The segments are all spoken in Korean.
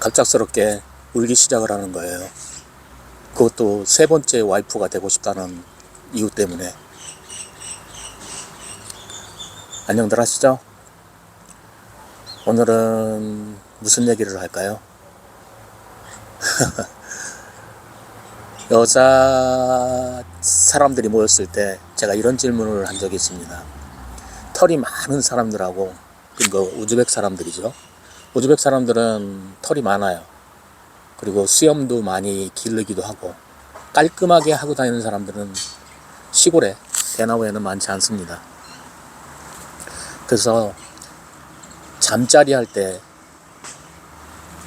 갑작스럽게 울기 시작을 하는 거예요. 그것도 세 번째 와이프가 되고 싶다는 이유 때문에. 안녕들 하시죠? 오늘은 무슨 얘기를 할까요? 여자 사람들이 모였을 때 제가 이런 질문을 한 적이 있습니다. 털이 많은 사람들하고, 그거 우즈벡 사람들이죠. 우즈벡 사람들은 털이 많아요. 그리고 수염도 많이 기르기도 하고, 깔끔하게 하고 다니는 사람들은 시골에, 대나무에는 많지 않습니다. 그래서 잠자리 할 때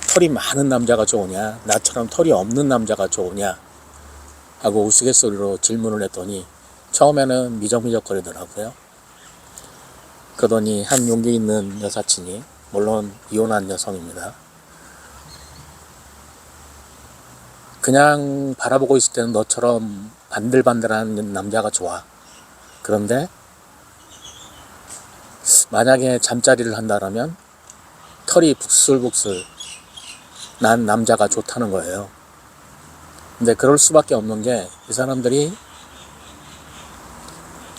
털이 많은 남자가 좋으냐, 나처럼 털이 없는 남자가 좋으냐 하고 우스갯소리로 질문을 했더니 처음에는 미적미적거리더라고요. 그러더니 한 용기 있는 여사친이, 물론 이혼한 여성입니다. 그냥 바라보고 있을 때는 너처럼 반들반들한 남자가 좋아. 그런데 만약에 잠자리를 한다면 털이 북슬북슬 난 남자가 좋다는 거예요. 근데 그럴 수밖에 없는 게, 이 사람들이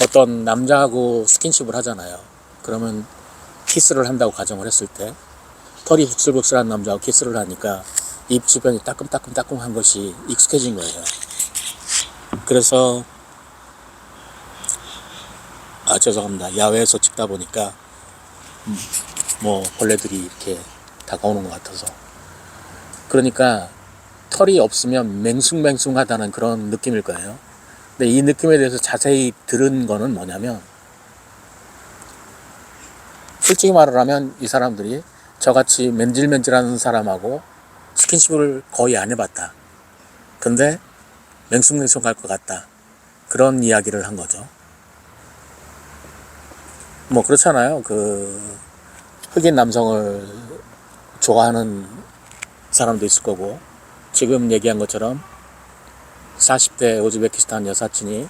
어떤 남자하고 스킨십을 하잖아요. 그러면 키스를 한다고 가정을 했을 때 털이 북슬북슬한 남자하고 키스를 하니까 입 주변이 따끔따끔한 것이 익숙해진 거예요. 그래서 죄송합니다. 야외에서 찍다 보니까 벌레들이 이렇게 다가오는 것 같아서. 그러니까 털이 없으면 맹숭맹숭하다는 그런 느낌일 거예요. 근데 이 느낌에 대해서 자세히 들은 거는 뭐냐면, 솔직히 말을 하면 이 사람들이 저같이 맨질맨질하는 사람하고 스킨십을 거의 안 해봤다. 근데 맹숭맹숭할 것 같다. 그런 이야기를 한 거죠. 그렇잖아요. 흑인 남성을 좋아하는 사람도 있을 거고, 지금 얘기한 것처럼 40대 우즈베키스탄 여사친이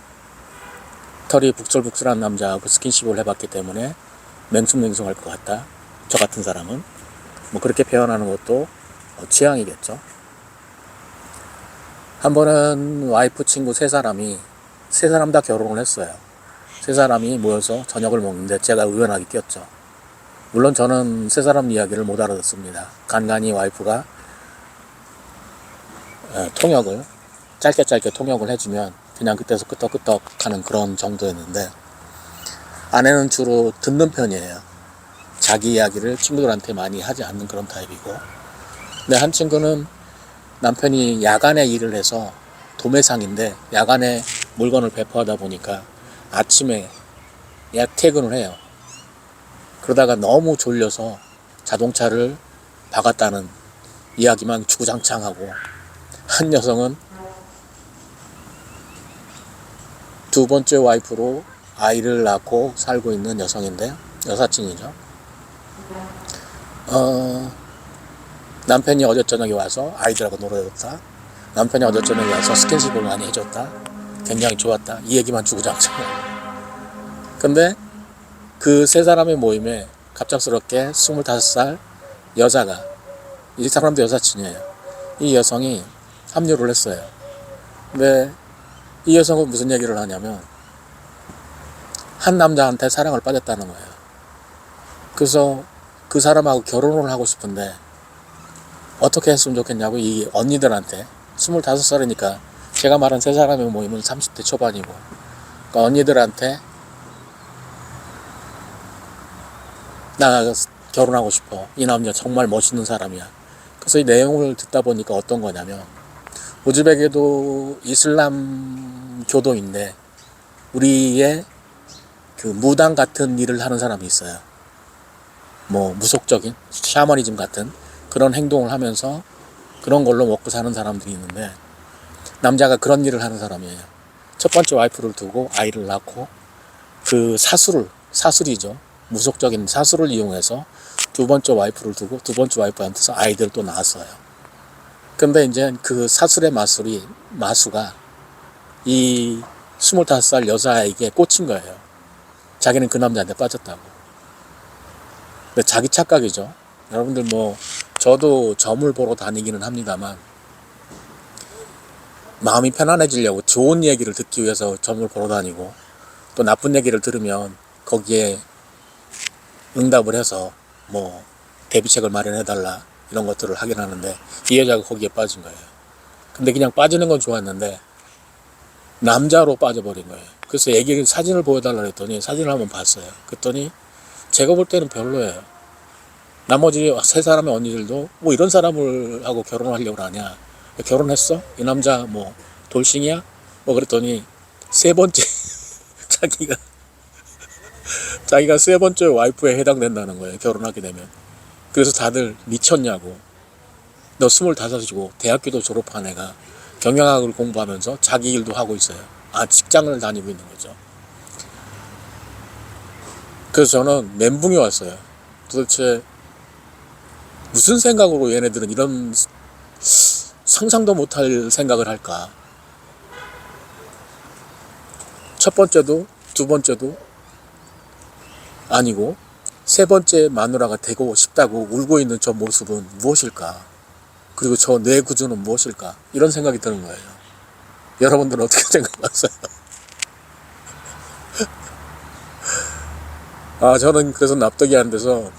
털이 북슬북슬한 남자하고 스킨십을 해봤기 때문에 맹숭맹숭할 것 같다. 저 같은 사람은 그렇게 표현하는 것도 취향이겠죠. 한 번은 와이프 친구 세 사람 다 결혼을 했어요. 세 사람이 모여서 저녁을 먹는데 제가 우연하게 꼈죠. 물론 저는 세 사람 이야기를 못 알아듣습니다. 간간히 와이프가 통역을 짧게 통역을 해주면 그냥 그때서 끄떡끄떡 하는 그런 정도였는데, 아내는 주로 듣는 편이에요. 자기 이야기를 친구들한테 많이 하지 않는 그런 타입이고. 근데 한 친구는 남편이 야간에 일을 해서 도매상인데 야간에 물건을 배포하다 보니까 아침에 퇴근을 해요. 그러다가 너무 졸려서 자동차를 박았다는 이야기만 주구장창하고, 한 여성은 두 번째 와이프로 아이를 낳고 살고 있는 여성인데, 여사친이죠. 남편이 어제 저녁에 와서 아이들하고 놀아줬다. 남편이 어제 저녁에 와서 스킨십을 많이 해줬다. 굉장히 좋았다. 이 얘기만 주구장창. 근데 그 세 사람의 모임에 갑작스럽게 25살 여자가, 이 사람도 여사친이에요. 이 여성이 합류를 했어요. 근데 이 여성은 무슨 얘기를 하냐면, 한 남자한테 사랑을 빠졌다는 거예요. 그래서 그 사람하고 결혼을 하고 싶은데 어떻게 했으면 좋겠냐고 이 언니들한테, 25살이니까 제가 말한 세 사람의 모임은 30대 초반이고, 그러니까 언니들한테 나 결혼하고 싶어. 이 남자 정말 멋있는 사람이야. 그래서 이 내용을 듣다 보니까 어떤 거냐면, 우즈벡에도 이슬람 교도인데 우리의 무당 같은 일을 하는 사람이 있어요. 무속적인 샤머니즘 같은 그런 행동을 하면서 그런 걸로 먹고 사는 사람들이 있는데, 남자가 그런 일을 하는 사람이에요. 첫 번째 와이프를 두고 아이를 낳고, 그 사술이죠. 무속적인 사술을 이용해서 두 번째 와이프를 두고 두 번째 와이프한테서 아이들을 또 낳았어요. 근데 이제 그 사술의 마수가 이 25살 여자에게 꽂힌 거예요. 자기는 그 남자한테 빠졌다고. 근데 자기 착각이죠. 여러분들 저도 점을 보러 다니기는 합니다만 마음이 편안해지려고 좋은 얘기를 듣기 위해서 점을 보러 다니고, 또 나쁜 얘기를 들으면 거기에 응답을 해서 뭐 대비책을 마련해달라 이런 것들을 하긴 하는데, 이 여자가 거기에 빠진 거예요. 근데 그냥 빠지는 건 좋았는데 남자로 빠져버린 거예요. 그래서 애기 사진을 보여달라 했더니 사진을 한번 봤어요. 그랬더니 제가 볼 때는 별로예요. 나머지 세 사람의 언니들도 뭐 이런 사람을 하고 결혼을 하려고 하냐, 결혼했어? 이 남자 뭐 돌싱이야? 뭐 그랬더니 세 번째 자기가 세 번째 와이프에 해당된다는 거예요, 결혼하게 되면. 그래서 다들 미쳤냐고, 너 25이고 대학교도 졸업한 애가 경영학을 공부하면서 자기 일도 하고 있어요. 아, 직장을 다니고 있는 거죠. 그래서 저는 멘붕이 왔어요. 도대체 무슨 생각으로 얘네들은 이런 상상도 못할 생각을 할까. 첫 번째도 두 번째도 아니고 세 번째 마누라가 되고 싶다고 울고 있는 저 모습은 무엇일까? 그리고 저 뇌 구조는 무엇일까? 이런 생각이 드는 거예요. 여러분들은 어떻게 생각하세요? 저는 그래서 납득이 안 돼서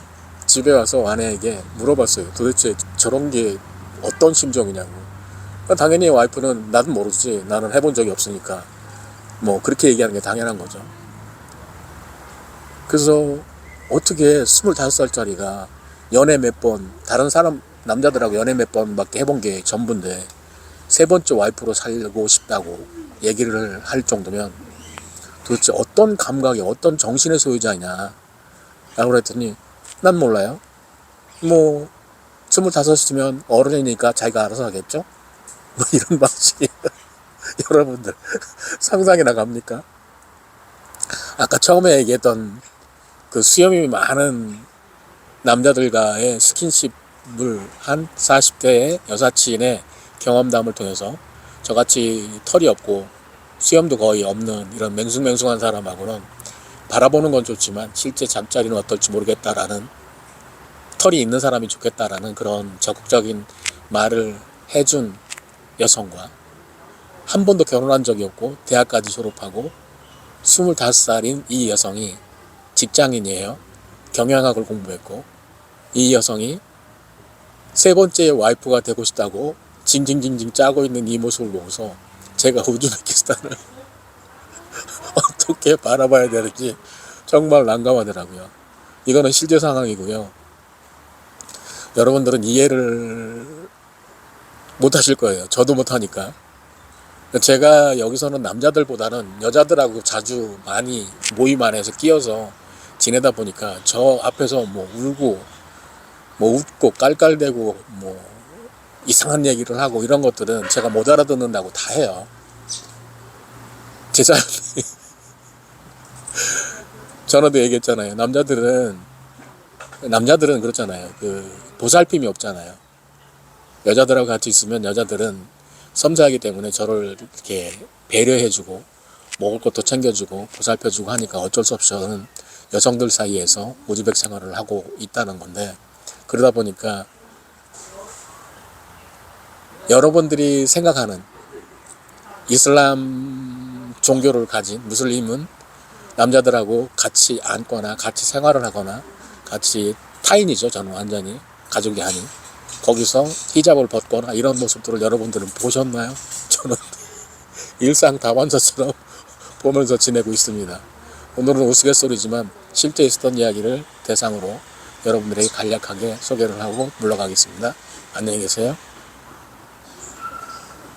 집에 와서 아내에게 물어봤어요. 도대체 저런 게 어떤 심정이냐고. 당연히 와이프는 나도 모르지, 나는 해본 적이 없으니까 뭐 그렇게 얘기하는 게 당연한 거죠. 그래서 어떻게 25살짜리가 연애 몇 번, 다른 사람 남자들하고 연애 몇 번밖에 해본 게 전부인데 세 번째 와이프로 살고 싶다고 얘기를 할 정도면 도대체 어떤 감각이, 어떤 정신의 소유자냐 라고 그랬더니 난 몰라요. 뭐 25이면 어른이니까 자기가 알아서 하겠죠? 뭐 이런 방식이에요. 여러분들 상상이나 갑니까? 아까 처음에 얘기했던 그 수염이 많은 남자들과의 스킨십을 한 40대의 여사친의 경험담을 통해서 저같이 털이 없고 수염도 거의 없는 이런 맹숭맹숭한 사람하고는 바라보는 건 좋지만 실제 잠자리는 어떨지 모르겠다라는, 털이 있는 사람이 좋겠다라는 그런 적극적인 말을 해준 여성과, 한 번도 결혼한 적이 없고 대학까지 졸업하고 25살인 이 여성이 직장인이에요. 경영학을 공부했고 이 여성이 세 번째 와이프가 되고 싶다고 징징징징 짜고 있는 이 모습을 보고서 제가 우즈베키스탄을 어떻게 바라봐야 되는지 정말 난감하더라고요. 이거는 실제 상황이고요. 여러분들은 이해를 못 하실 거예요. 저도 못 하니까. 제가 여기서는 남자들보다는 여자들하고 자주 많이 모임 안에서 끼어서 지내다 보니까 저 앞에서 뭐 울고 뭐 웃고 깔깔대고 뭐 이상한 얘기를 하고 이런 것들은 제가 못 알아듣는다고 다 해요. 제 자연이 전에도 얘기했잖아요. 남자들은 그렇잖아요. 그 보살핌이 없잖아요. 여자들하고 같이 있으면 여자들은 섬세하기 때문에 저를 이렇게 배려해주고 먹을 것도 챙겨주고 보살펴주고 하니까 어쩔 수 없이 저는 여성들 사이에서 우즈벡 생활을 하고 있다는 건데, 그러다 보니까 여러분들이 생각하는 이슬람 종교를 가진 무슬림은 남자들하고 같이 앉거나 같이 생활을 하거나 같이 타인이죠. 저는 완전히 가족이 아닌, 거기서 히잡을 벗거나 이런 모습들을 여러분들은 보셨나요? 저는 일상 다반사처럼 보면서 지내고 있습니다. 오늘은 우스갯소리지만 실제 있었던 이야기를 대상으로 여러분들에게 간략하게 소개를 하고 물러가겠습니다. 안녕히 계세요.